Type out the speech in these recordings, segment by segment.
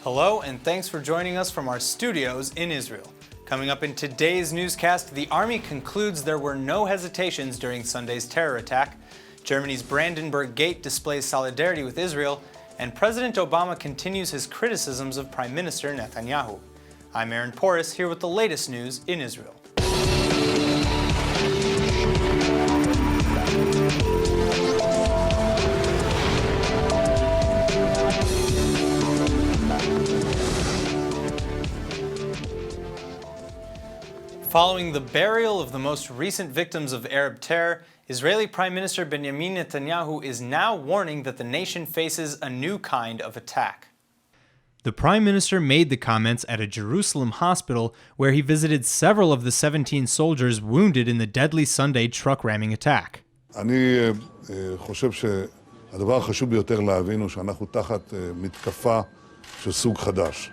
Hello, and thanks for joining us from our studios in Israel. Coming up in today's newscast, the Army concludes there were no hesitations during Sunday's terror attack, Germany's Brandenburg Gate displays solidarity with Israel, and President Obama continues his criticisms of Prime Minister Netanyahu. I'm Aaron Porras, here with the latest news in Israel. Following the burial of the most recent victims of Arab terror, Israeli Prime Minister Benjamin Netanyahu is now warning that the nation faces a new kind of attack. The Prime Minister made the comments at a Jerusalem hospital where he visited several of the 17 soldiers wounded in the deadly Sunday truck ramming attack. אני חושב שהדבר החשוב ביותר להבין הוא שאנחנו תחת מתקפה של סוג חדש.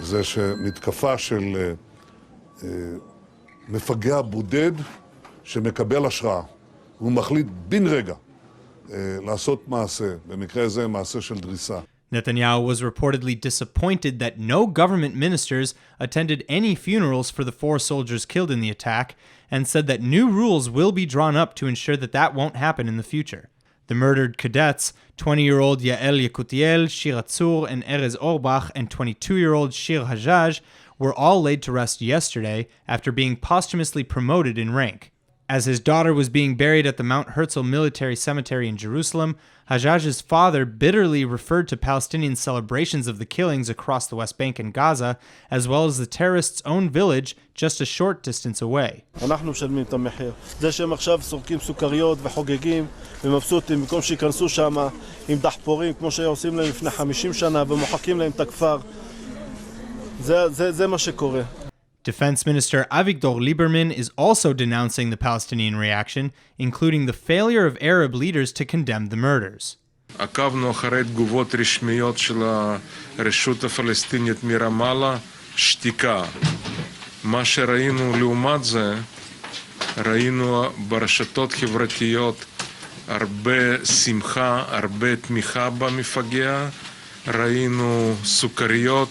זה שמתקפה של מפגע בודד שמקבל השראה. הוא מחליט בן רגע לעשות מעשה, במקרה זה מעשה של דריסה. Netanyahu was reportedly disappointed that no government ministers attended any funerals for the 4 soldiers killed in the attack, and said that new rules will be drawn up to ensure that that won't happen in the future. The murdered cadets, 20-year-old Yael Yekutiel, Shir Atzur, and Erez Orbach, and 22-year-old Shir Hajjaj, were all laid to rest yesterday after being posthumously promoted in rank. As his daughter was being buried at the Mount Herzl Military Cemetery in Jerusalem, Hajjaj's father bitterly referred to Palestinian celebrations of the killings across the West Bank and Gaza, as well as the terrorists' own village just a short distance away. אנחנו משלמים את המחיר. זה שהם עכשיו סורקים סוכריות וחוגגים ומבסוטים במקום שיכנסו שם עם דחפורים כמו שעושים להם לפני 50 שנה ומוחקים להם את הכפר. זה מה שקורה. Defense Minister Avigdor Lieberman is also denouncing the Palestinian reaction, including the failure of Arab leaders to condemn the murders. עקבנו אחרי תגובות רשמיות של הרשות הפלסטינית מרמאללה, שתיקה. מה שראינו לעומת זה, ראינו ברשתות חברתיות הרבה שמחה, הרבה תמיכה במפגע, ראינו סוכריות,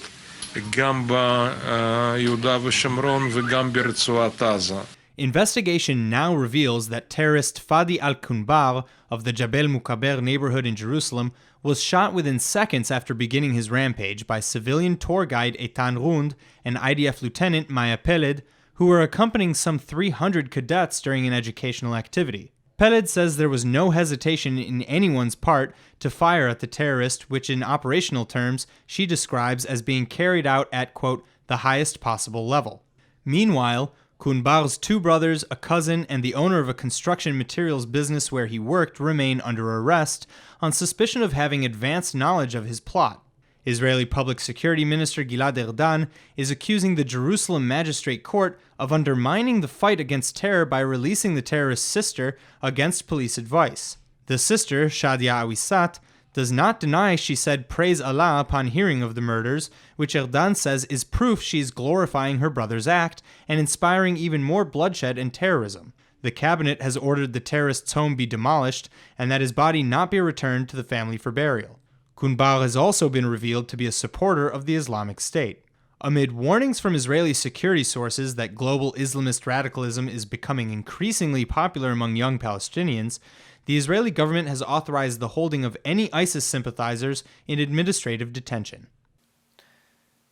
גם ביהודה ושומרון וגם ברצועת עזה. Investigation now reveals that terrorist Fadi al-Kunbar of the Jabal Mukaber neighborhood in Jerusalem was shot within seconds after beginning his rampage by civilian tour guide Eitan Rund and IDF Lieutenant Maya Peled, who were accompanying some 300 cadets during an educational activity. Peled says there was no hesitation in anyone's part to fire at the terrorist, which in operational terms she describes as being carried out at, quote, the highest possible level. Meanwhile, Kunbar's 2 brothers, a cousin, and the owner of a construction materials business where he worked remain under arrest on suspicion of having advanced knowledge of his plot. Israeli Public Security Minister Gilad Erdan is accusing the Jerusalem Magistrate Court of undermining the fight against terror by releasing the terrorist's sister against police advice. The sister, Shadia Awisat, does not deny she said praise Allah upon hearing of the murders, which Erdan says is proof she is glorifying her brother's act and inspiring even more bloodshed and terrorism. The cabinet has ordered the terrorist's home be demolished and that his body not be returned to the family for burial. Kunbar has also been revealed to be a supporter of the Islamic State. Amid warnings from Israeli security sources that global Islamist radicalism is becoming increasingly popular among young Palestinians, the Israeli government has authorized the holding of any ISIS sympathizers in administrative detention.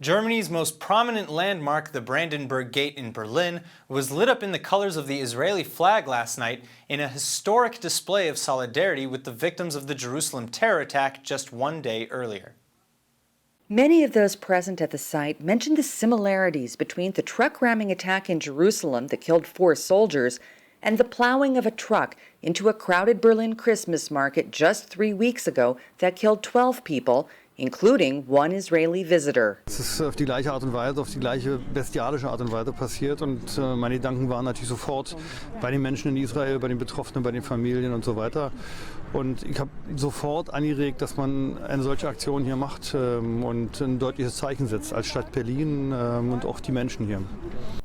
Germany's most prominent landmark, the Brandenburg Gate in Berlin, was lit up in the colors of the Israeli flag last night in a historic display of solidarity with the victims of the Jerusalem terror attack just 1 day earlier. Many of those present at the site mentioned the similarities between the truck ramming attack in Jerusalem that killed 4 soldiers and the plowing of a truck into a crowded Berlin Christmas market just 3 weeks ago that killed 12 people, including one Israeli visitor. Es ist auf die gleiche Art und Weise, auf die gleiche bestialische Art und Weise passiert und meine Gedanken waren natürlich sofort bei den Menschen in Israel, bei den Betroffenen, bei den Familien und so weiter. Und ich habe sofort angeregt, dass man eine solche Aktion hier macht und ein deutliches Zeichen setzt als Stadt Berlin und auch die Menschen hier.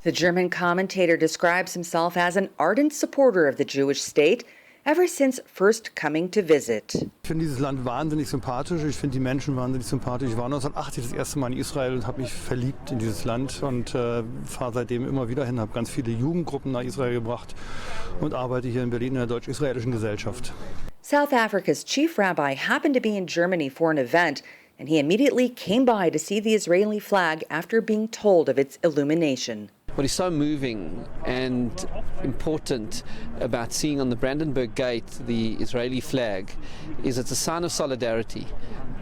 The German commentator describes himself as an ardent supporter of the Jewish state ever since first coming to visit. Ich finde dieses Land wahnsinnig sympathisch, ich finde die Menschen wahnsinnig sympathisch. Ich war 1980 das erste Mal in Israel und habe mich verliebt in dieses Land und fahre seitdem immer wieder hin, habe ganz viele Jugendgruppen nach Israel gebracht und arbeite hier in Berlin in der deutsch-israelischen Gesellschaft. South Africa's chief rabbi happened to be in Germany for an event, and he immediately came by to see the Israeli flag after being told of its illumination. What is so moving and important about seeing on the Brandenburg Gate the Israeli flag is it's a sign of solidarity,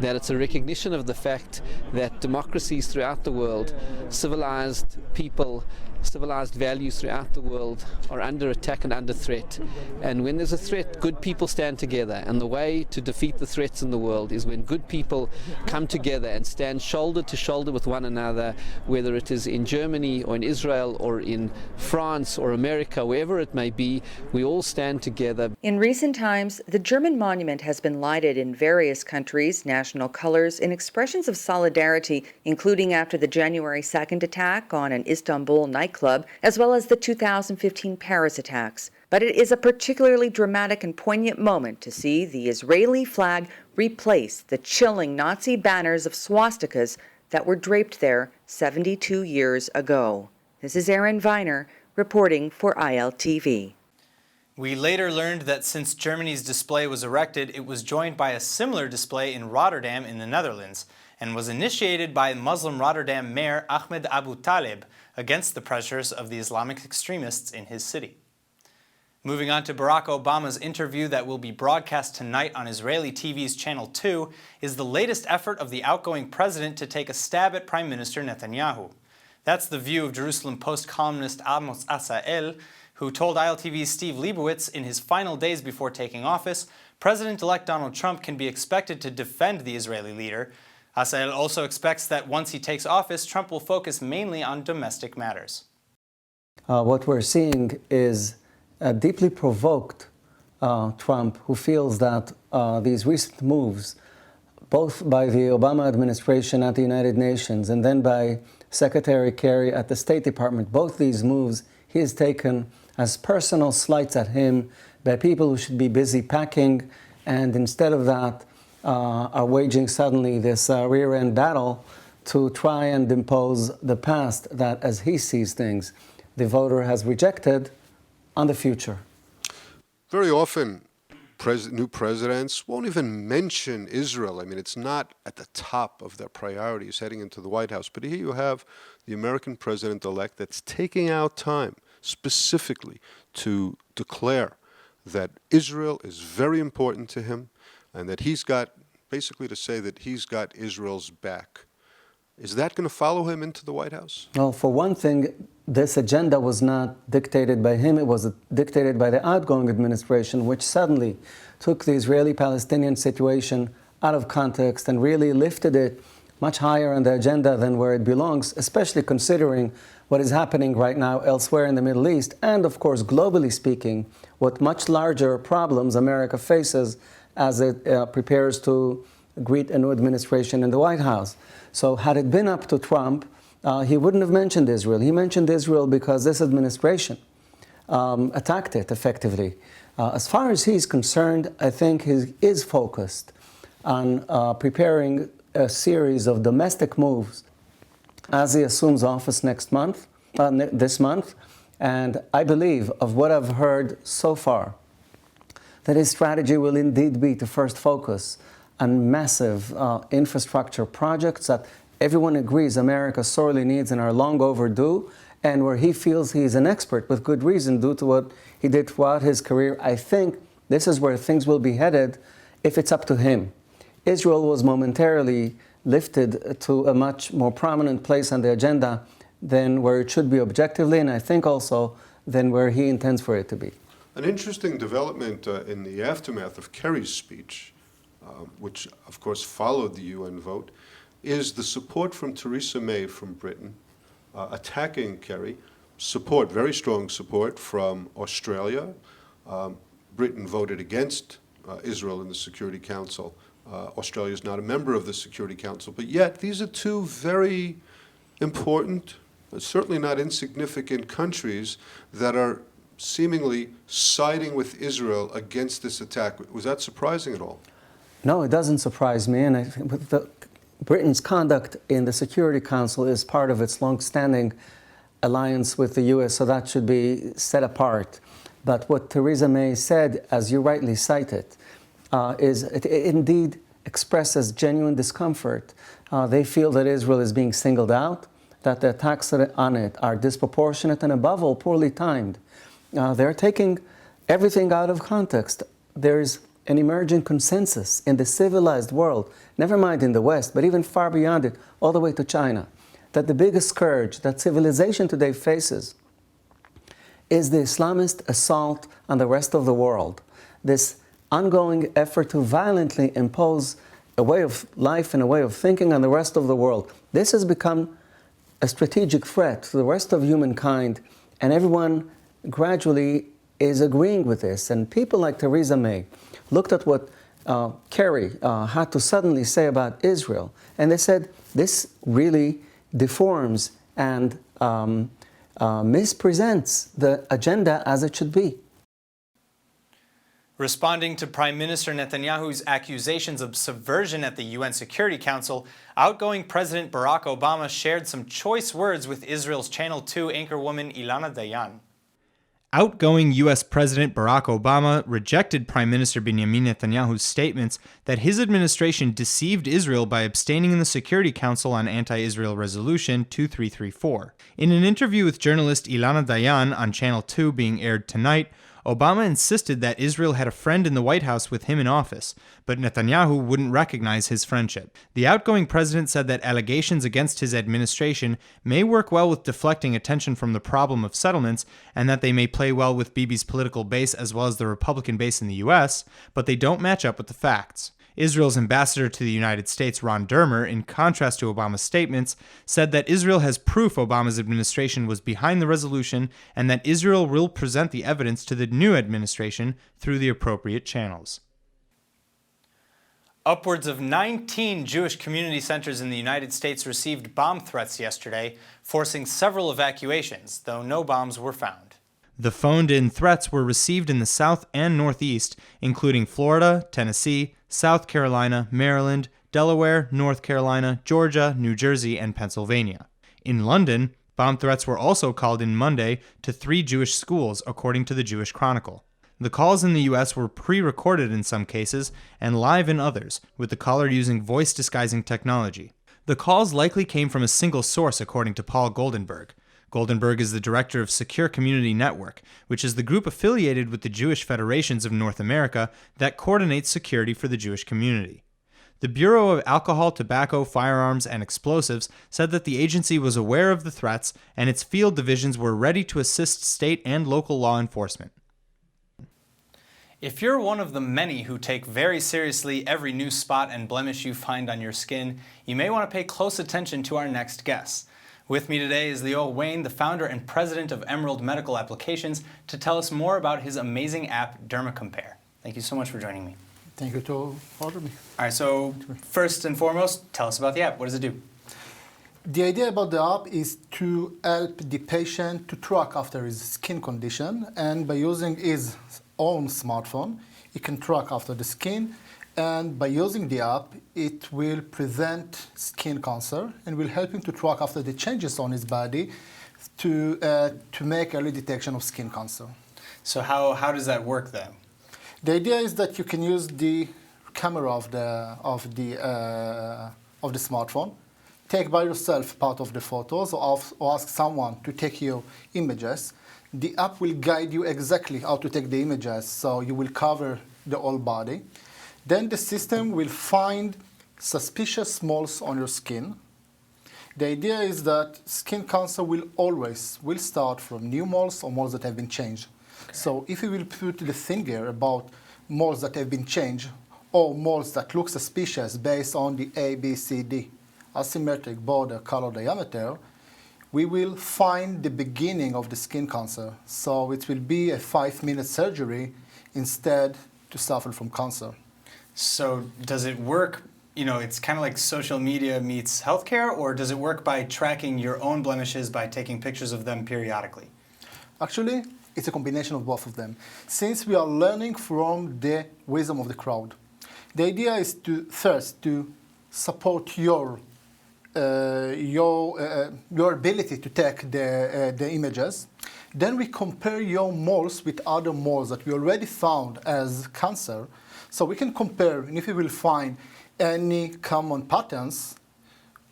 that it's a recognition of the fact that democracies throughout the world, civilized people, civilized values throughout the world are under attack and under threat. And when there's a threat, good people stand together. And the way to defeat the threats in the world is when good people come together and stand shoulder to shoulder with one another, whether it is in Germany or in Israel or in France or America, wherever it may be, we all stand together. In recent times, the German monument has been lighted in various countries' national colors in expressions of solidarity, including after the January 2nd attack on an Istanbul nightclub, as well as the 2015 Paris attacks. But it is a particularly dramatic and poignant moment to see the Israeli flag replace the chilling Nazi banners of swastikas that were draped there 72 years ago. This is Erin Viner reporting for ILTV. We later learned that since Germany's display was erected, it was joined by a similar display in Rotterdam in the Netherlands, and was initiated by Muslim Rotterdam Mayor Ahmed Abu Taleb against the pressures of the Islamic extremists in his city. Moving on to Barack Obama's interview that will be broadcast tonight on Israeli TV's Channel 2 is the latest effort of the outgoing president to take a stab at Prime Minister Netanyahu. That's the view of Jerusalem Post columnist Amos Asael, who told ILTV's Steve Leibowitz in his final days before taking office, President-elect Donald Trump can be expected to defend the Israeli leader. Asael also expects that once he takes office, Trump will focus mainly on domestic matters. What we're seeing is a deeply provoked Trump, who feels that these recent moves, both by the Obama administration at the United Nations and then by Secretary Kerry at the State Department, both these moves he has taken as personal slights at him by people who should be busy packing, and instead of that are waging suddenly this rear-end battle to try and impose the past that, as he sees things, the voter has rejected on the future. Very often, new presidents won't even mention Israel. I mean, it's not at the top of their priorities heading into the White House. But here you have the American president-elect that's taking out time specifically to declare that Israel is very important to him and that he's got, basically to say that he's got Israel's back. Is that going to follow him into the White House? Well, for one thing, this agenda was not dictated by him. It was dictated by the outgoing administration, which suddenly took the Israeli-Palestinian situation out of context and really lifted it much higher on the agenda than where it belongs, especially considering what is happening right now elsewhere in the Middle East, and of course, globally speaking, what much larger problems America faces as it prepares to greet a new administration in the White House. So had it been up to Trump, he wouldn't have mentioned Israel. He mentioned Israel because this administration attacked it effectively. As far as he's concerned, I think he is focused on preparing a series of domestic moves as he assumes office this month. And I believe, of what I've heard so far, that his strategy will indeed be to first focus on massive infrastructure projects that everyone agrees America sorely needs and are long overdue, and where he feels he's an expert with good reason due to what he did throughout his career. I think this is where things will be headed if it's up to him. Israel was momentarily lifted to a much more prominent place on the agenda than where it should be objectively, and I think also than where he intends for it to be. An interesting development in the aftermath of Kerry's speech, which of course followed the UN vote, is the support from Theresa May from Britain attacking Kerry. Support, very strong support from Australia. Britain voted against Israel in the Security Council. Australia is not a member of the Security Council, but yet these are two very important, certainly not insignificant countries that are seemingly siding with Israel against this attack. Was that surprising at all? No, it doesn't surprise me. And I think Britain's conduct in the Security Council is part of its long-standing alliance with the U.S., so that should be set apart. But what Theresa May said, as you rightly cited, is it indeed expresses genuine discomfort. They feel that Israel is being singled out, that the attacks on it are disproportionate and, above all, poorly timed. They're taking everything out of context. There's an emerging consensus in the civilized world, never mind in the West, but even far beyond it, all the way to China, that the biggest scourge that civilization today faces is the Islamist assault on the rest of the world. This ongoing effort to violently impose a way of life and a way of thinking on the rest of the world. This has become a strategic threat to the rest of humankind, and everyone gradually is agreeing with this. And people like Theresa May looked at what Kerry had to suddenly say about Israel, and they said this really deforms and mispresents the agenda as it should be. Responding to Prime Minister Netanyahu's accusations of subversion at the UN Security Council, outgoing President Barack Obama shared some choice words with Israel's Channel 2 anchorwoman Ilana Dayan. Outgoing U.S. President Barack Obama rejected Prime Minister Benjamin Netanyahu's statements that his administration deceived Israel by abstaining in the Security Council on Anti-Israel Resolution 2334. In an interview with journalist Ilana Dayan on Channel 2 being aired tonight, Obama insisted that Israel had a friend in the White House with him in office, but Netanyahu wouldn't recognize his friendship. The outgoing president said that allegations against his administration may work well with deflecting attention from the problem of settlements, and that they may play well with Bibi's political base as well as the Republican base in the U.S., but they don't match up with the facts. Israel's ambassador to the United States, Ron Dermer, in contrast to Obama's statements, said that Israel has proof Obama's administration was behind the resolution and that Israel will present the evidence to the new administration through the appropriate channels. Upwards of 19 Jewish community centers in the United States received bomb threats yesterday, forcing several evacuations, though no bombs were found. The phoned-in threats were received in the South and Northeast, including Florida, Tennessee, South Carolina, Maryland, Delaware, North Carolina, Georgia, New Jersey, and Pennsylvania. In London, bomb threats were also called in Monday to 3 Jewish schools, according to the Jewish Chronicle. The calls in the U.S. were pre-recorded in some cases and live in others, with the caller using voice-disguising technology. The calls likely came from a single source, according to Paul Goldenberg. Goldenberg is the director of Secure Community Network, which is the group affiliated with the Jewish Federations of North America that coordinates security for the Jewish community. The Bureau of Alcohol, Tobacco, Firearms, and Explosives said that the agency was aware of the threats and its field divisions were ready to assist state and local law enforcement. If you're one of the many who take very seriously every new spot and blemish you find on your skin, you may want to pay close attention to our next guest. With me today is Lior Wayne, the founder and president of Emerald Medical Applications, to tell us more about his amazing app, DermaCompare. Thank you so much for joining me. Thank you to order me. All right, so first and foremost, tell us about the app. What does it do? The idea about the app is to help the patient to track after his skin condition, and by using his own smartphone, he can track after the skin, and by using the app, it will prevent skin cancer and will help him to track after the changes on his body to make early detection of skin cancer. So how does that work then? The idea is that you can use the camera of the smartphone, take by yourself part of the photos, or ask someone to take your images. The app will guide you exactly how to take the images, so you will cover the whole body. Then the system will find suspicious moles on your skin. The idea is that skin cancer will start from new moles or moles that have been changed. Okay. So if you will put the finger about moles that have been changed or moles that look suspicious based on the A, B, C, D, asymmetric, border, color, diameter, we will find the beginning of the skin cancer. So it will be a 5-minute surgery instead to suffer from cancer. So does it work, it's kind of like social media meets healthcare, or does it work by tracking your own blemishes by taking pictures of them periodically? Actually, It's a combination of both of them. Since we are learning from the wisdom of the crowd, the idea is to first to support your ability to take the images. Then we compare your moles with other moles that we already found as cancer. So we can compare, and if we will find any common patterns,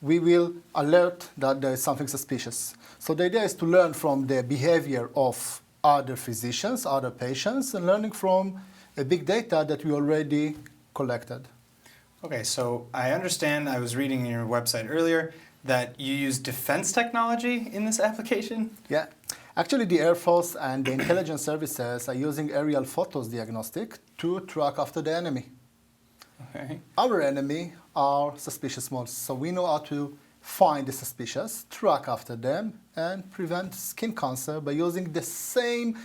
we will alert that there is something suspicious. So the idea is to learn from the behavior of other physicians, other patients, and learning from a big data that we already collected. Okay, so I understand, I was reading in your website earlier, that you use defense technology in this application? Yeah. Actually, the Air Force and the intelligence services are using aerial photos diagnostic to track after the enemy. Okay. Our enemy are suspicious moles, so we know how to find the suspicious, track after them, and prevent skin cancer by using not the same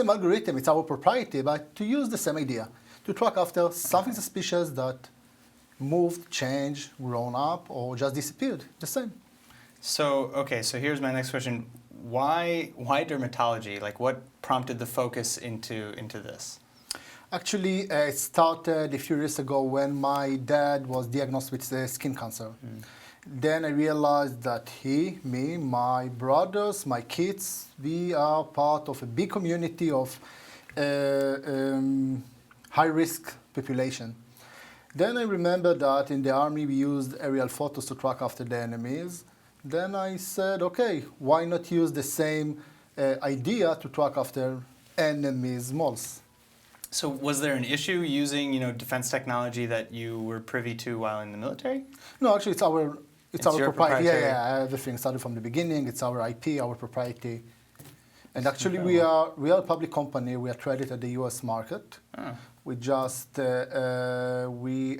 algorithm, it's our propriety, but to use the same idea, to track after something suspicious that moved, changed, grown up, or just disappeared, the same. So, okay, so here's my next question. Why dermatology? Like, what prompted the focus into this? Actually, it started a few years ago when my dad was diagnosed with skin cancer. Then I realized that me, my brothers, my kids, we are part of a big community of high-risk population. Then I remember that in the army we used aerial photos to track after the enemies. Then I said, okay, why not use the same idea to track after enemies' moles? So was there an issue using, defense technology that you were privy to while in the military? No, actually, it's our your propriety. Yeah, everything started from the beginning. It's our IP, our propriety. And actually, we are a public company. We are traded at the U.S. market. Oh. We just we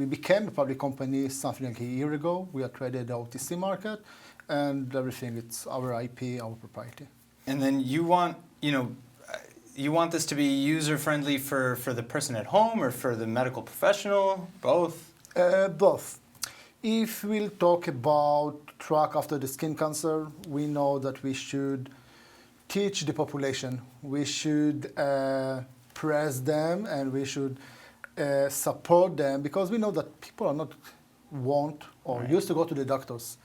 became a public company something like a year ago. We are traded at the OTC market, and everything. It's our IP, our propriety. And then you want this to be user-friendly for the person at home or for the medical professional? Both? Both. If we'll talk about track after the skin cancer, we know that we should teach the population. We should press them and we should support them because we know that people are not used to go to the doctors.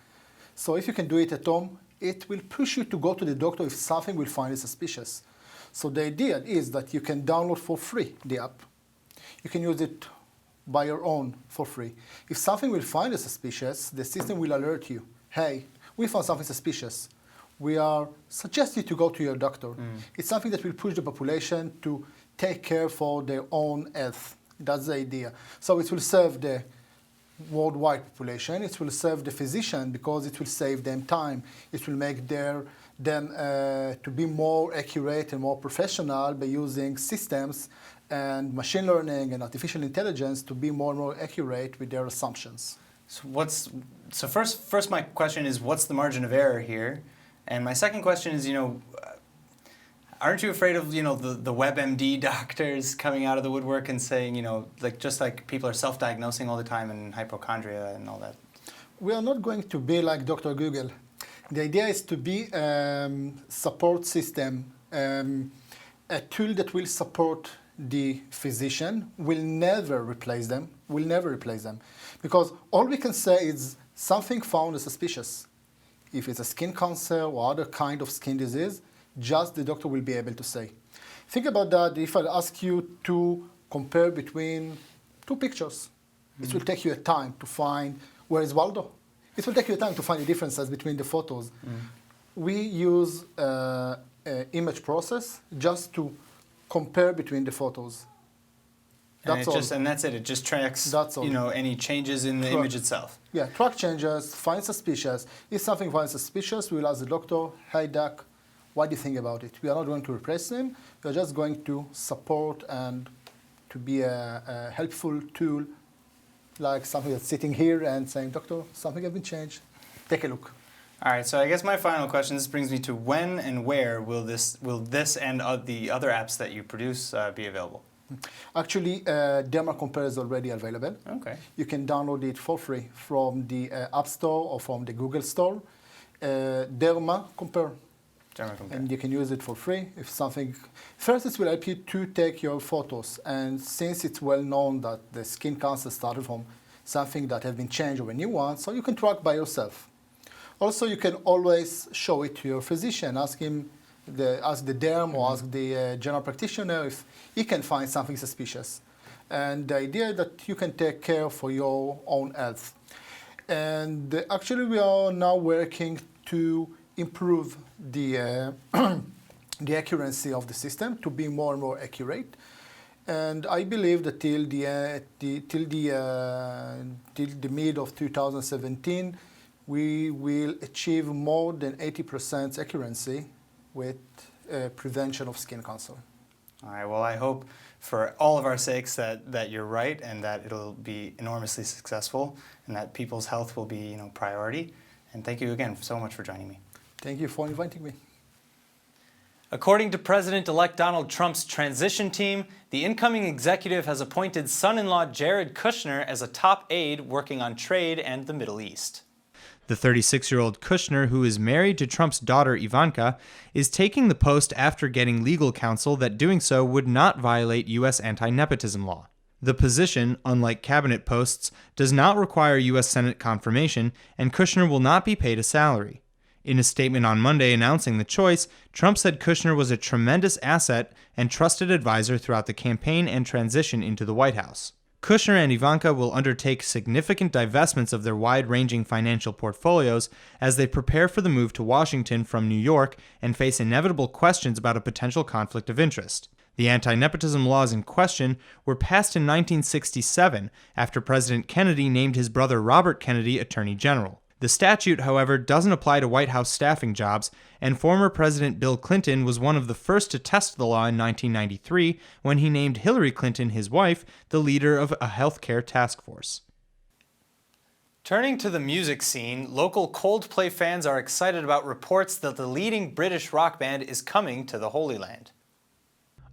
So if you can do it at home, it will push you to go to the doctor if something will find it suspicious. So the idea is that you can download for free the app. You can use it by your own for free. If something will find it suspicious, the system will alert you. Hey, we found something suspicious. We are suggesting you to go to your doctor. It's something that will push the population to take care for their own health. That's the idea. So it will serve the worldwide population. It will serve the physician because it will save them time. It will make them to be more accurate and more professional by using systems and machine learning and artificial intelligence to be more and more accurate with their assumptions. So first my question is, what's the margin of error here? And my second question is, aren't you afraid of, the WebMD doctors coming out of the woodwork and saying, just like people are self-diagnosing all the time and hypochondria and all that? We are not going to be like Dr. Google. The idea is to be support system, a tool that will support the physician, will never replace them, because all we can say is something found is suspicious. If it's a skin cancer or other kind of skin disease, just the doctor will be able to say. Think about that. If I ask you to compare between two pictures, it will take you a time to find where is Waldo. It will take you a time to find the differences between the photos. We use image process just to compare between the photos. That's all. And that's it. It just tracks, any changes in the image itself. Yeah, track changes, find suspicious. If something finds suspicious, we'll ask the doctor, hey doc, what do you think about it? We are not going to replace them. We are just going to support and to be a helpful tool, like something that's sitting here and saying, doctor, something has been changed. Take a look. All right, so I guess my final question, this brings me to when and where will this and the other apps that you produce be available? Actually, Derma Compare is already available. Okay. You can download it for free from the App Store or from the Google Store. Derma Compare. and you can use it for free. If something, first it will help you to take your photos, and since it's well known that the skin cancer started from something that has been changed or a new one, so you can track by yourself. Also, you can always show it to your physician, ask the derm or ask the general practitioner if he can find something suspicious. And the idea that you can take care for your own health. And actually, we are now working to improve the the accuracy of the system to be more and more accurate. And I believe that till the mid of 2017, we will achieve more than 80% accuracy with prevention of skin cancer. All right, well, I hope for all of our sakes that you're right and that it'll be enormously successful and that people's health will be, priority. And thank you again so much for joining me. Thank you for inviting me. According to President-elect Donald Trump's transition team, the incoming executive has appointed son-in-law Jared Kushner as a top aide working on trade and the Middle East. The 36-year-old Kushner, who is married to Trump's daughter Ivanka, is taking the post after getting legal counsel that doing so would not violate U.S. anti-nepotism law. The position, unlike cabinet posts, does not require U.S. Senate confirmation, and Kushner will not be paid a salary. In a statement on Monday announcing the choice, Trump said Kushner was a tremendous asset and trusted advisor throughout the campaign and transition into the White House. Kushner and Ivanka will undertake significant divestments of their wide-ranging financial portfolios as they prepare for the move to Washington from New York and face inevitable questions about a potential conflict of interest. The anti-nepotism laws in question were passed in 1967 after President Kennedy named his brother Robert Kennedy Attorney General. The statute, however, doesn't apply to White House staffing jobs, and former President Bill Clinton was one of the first to test the law in 1993 when he named Hillary Clinton, his wife, the leader of a healthcare task force. Turning to the music scene, local Coldplay fans are excited about reports that the leading British rock band is coming to the Holy Land.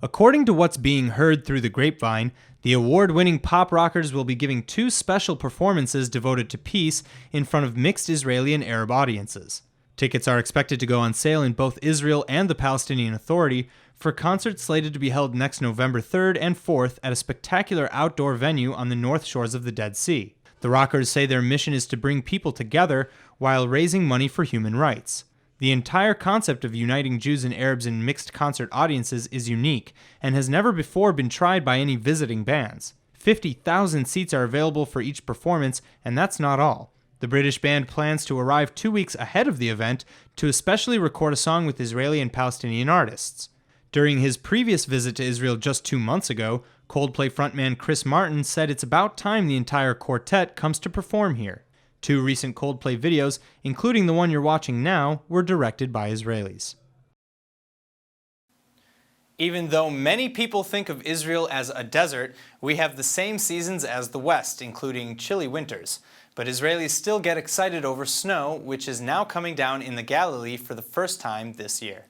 According to what's being heard through the grapevine, the award-winning pop rockers will be giving 2 special performances devoted to peace in front of mixed Israeli and Arab audiences. Tickets are expected to go on sale in both Israel and the Palestinian Authority for concerts slated to be held next November 3rd and 4th at a spectacular outdoor venue on the north shores of the Dead Sea. The rockers say their mission is to bring people together while raising money for human rights. The entire concept of uniting Jews and Arabs in mixed concert audiences is unique and has never before been tried by any visiting bands. 50,000 seats are available for each performance, and that's not all. The British band plans to arrive 2 weeks ahead of the event to especially record a song with Israeli and Palestinian artists. During his previous visit to Israel just 2 months ago, Coldplay frontman Chris Martin said it's about time the entire quartet comes to perform here. 2 recent Coldplay videos, including the one you're watching now, were directed by Israelis. Even though many people think of Israel as a desert, we have the same seasons as the West, including chilly winters. But Israelis still get excited over snow, which is now coming down in the Galilee for the first time this year.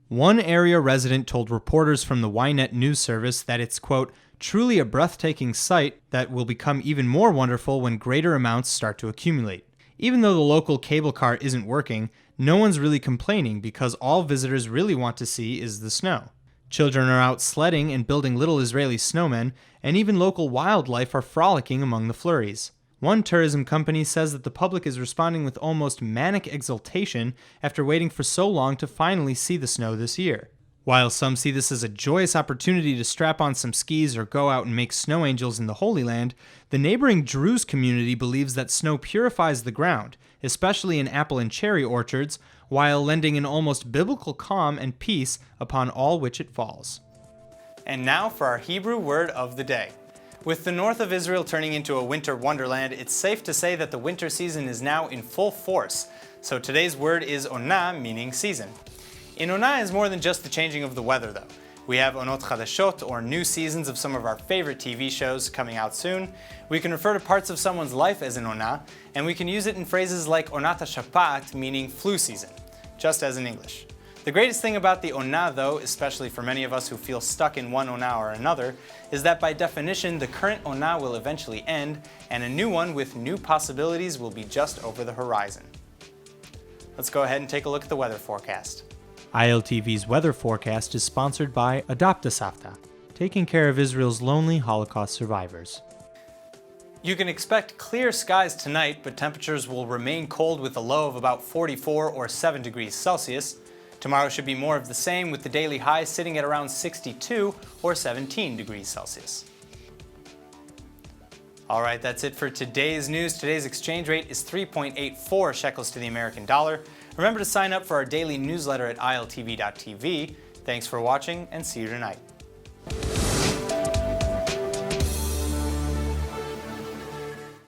One area resident told reporters from the Ynet news service that it's, quote, truly a breathtaking sight that will become even more wonderful when greater amounts start to accumulate. Even though the local cable car isn't working, no one's really complaining because all visitors really want to see is the snow. Children are out sledding and building little Israeli snowmen, and even local wildlife are frolicking among the flurries. One tourism company says that the public is responding with almost manic exultation after waiting for so long to finally see the snow this year. While some see this as a joyous opportunity to strap on some skis or go out and make snow angels in the Holy Land, the neighboring Druze community believes that snow purifies the ground, especially in apple and cherry orchards, while lending an almost biblical calm and peace upon all which it falls. And now for our Hebrew word of the day. With the north of Israel turning into a winter wonderland, it's safe to say that the winter season is now in full force. So today's word is onah, meaning season. In onah is more than just the changing of the weather, though. We have onot chadashot, or new seasons of some of our favorite TV shows coming out soon. We can refer to parts of someone's life as an onah, and we can use it in phrases like onat hashapat, meaning flu season, just as in English. The greatest thing about the onah, though, especially for many of us who feel stuck in one onah or another, is that by definition the current onah will eventually end, and a new one with new possibilities will be just over the horizon. Let's go ahead and take a look at the weather forecast. ILTV's weather forecast is sponsored by Adopt a Savta, taking care of Israel's lonely Holocaust survivors. You can expect clear skies tonight, but temperatures will remain cold with a low of about 44 or 7 degrees Celsius. Tomorrow should be more of the same, with the daily high sitting at around 62 or 17 degrees Celsius. All right, that's it for today's news. Today's exchange rate is 3.84 shekels to the American dollar. Remember to sign up for our daily newsletter at iltv.tv. Thanks for watching, and see you tonight.